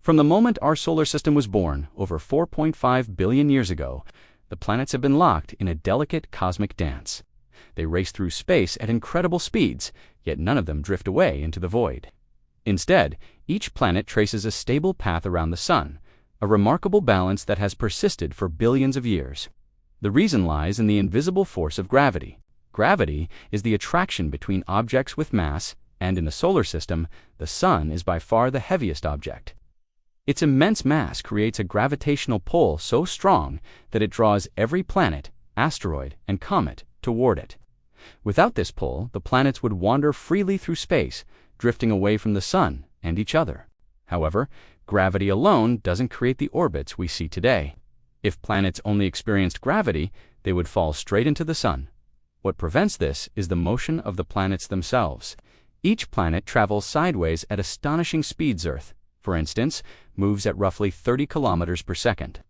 From the moment our solar system was born, over 4.5 billion years ago, the planets have been locked in a delicate cosmic dance. They race through space at incredible speeds, yet none of them drift away into the void. Instead, each planet traces a stable path around the Sun, a remarkable balance that has persisted for billions of years. The reason lies in the invisible force of gravity. Gravity is the attraction between objects with mass, and in the solar system, the Sun is by far the heaviest object. Its immense mass creates a gravitational pull so strong that it draws every planet, asteroid, and comet toward it. Without this pull, the planets would wander freely through space, drifting away from the Sun and each other. However, gravity alone doesn't create the orbits we see today. If planets only experienced gravity, they would fall straight into the Sun. What prevents this is the motion of the planets themselves. Each planet travels sideways at astonishing speeds. Earth, for instance, moves at roughly 30 kilometers per second.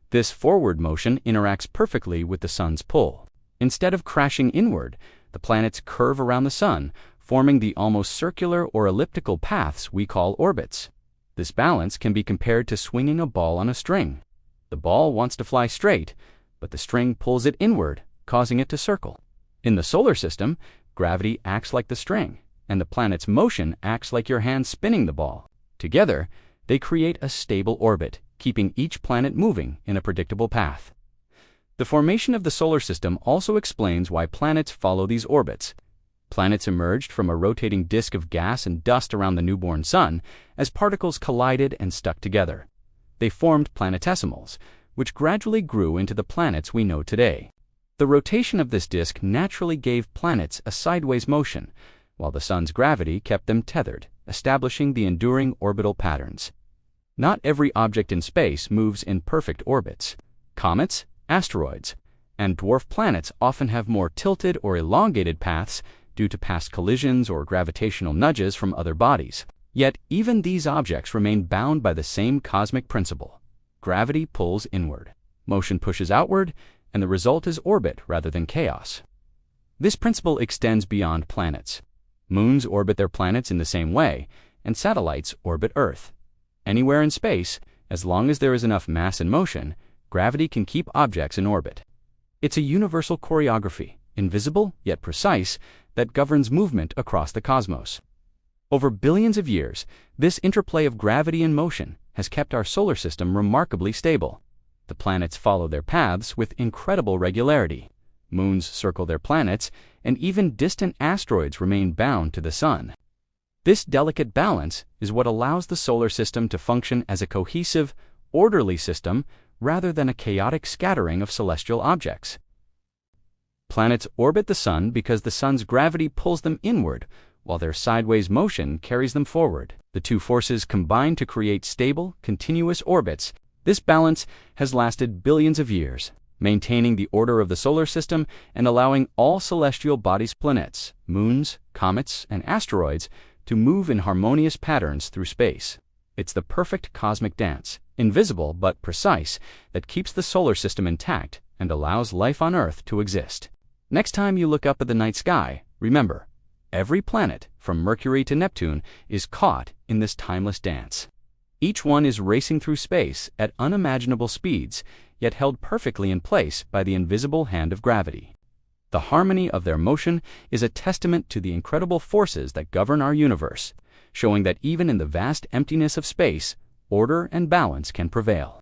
This forward motion interacts perfectly with the Sun's pull. Instead of crashing inward, the planets curve around the Sun, forming the almost circular or elliptical paths we call orbits. This balance can be compared to swinging a ball on a string. The ball wants to fly straight, but the string pulls it inward, causing it to circle. In the solar system, gravity acts like the string, and the planet's motion acts like your hand spinning the ball. Together, they create a stable orbit, keeping each planet moving in a predictable path. The formation of the solar system also explains why planets follow these orbits. Planets emerged from a rotating disk of gas and dust around the newborn Sun as particles collided and stuck together. They formed planetesimals, which gradually grew into the planets we know today. The rotation of this disk naturally gave planets a sideways motion, while the Sun's gravity kept them tethered, establishing the enduring orbital patterns. Not every object in space moves in perfect orbits. Comets, asteroids, and dwarf planets often have more tilted or elongated paths due to past collisions or gravitational nudges from other bodies. Yet, even these objects remain bound by the same cosmic principle. Gravity pulls inward, motion pushes outward, and the result is orbit rather than chaos. This principle extends beyond planets. Moons orbit their planets in the same way, and satellites orbit Earth. Anywhere in space, as long as there is enough mass and motion, gravity can keep objects in orbit. It's a universal choreography, invisible yet precise, that governs movement across the cosmos. Over billions of years, this interplay of gravity and motion has kept our solar system remarkably stable. The planets follow their paths with incredible regularity. Moons circle their planets, and even distant asteroids remain bound to the Sun. This delicate balance is what allows the solar system to function as a cohesive, orderly system rather than a chaotic scattering of celestial objects. Planets orbit the Sun because the Sun's gravity pulls them inward, while their sideways motion carries them forward. The two forces combine to create stable, continuous orbits. This balance has lasted billions of years, maintaining the order of the solar system and allowing all celestial bodies, planets, moons, comets, and asteroids to move in harmonious patterns through space. It's the perfect cosmic dance, invisible but precise, that keeps the solar system intact and allows life on Earth to exist. Next time you look up at the night sky, remember, every planet, from Mercury to Neptune, is caught in this timeless dance. Each one is racing through space at unimaginable speeds, yet held perfectly in place by the invisible hand of gravity. The harmony of their motion is a testament to the incredible forces that govern our universe, showing that even in the vast emptiness of space, order and balance can prevail.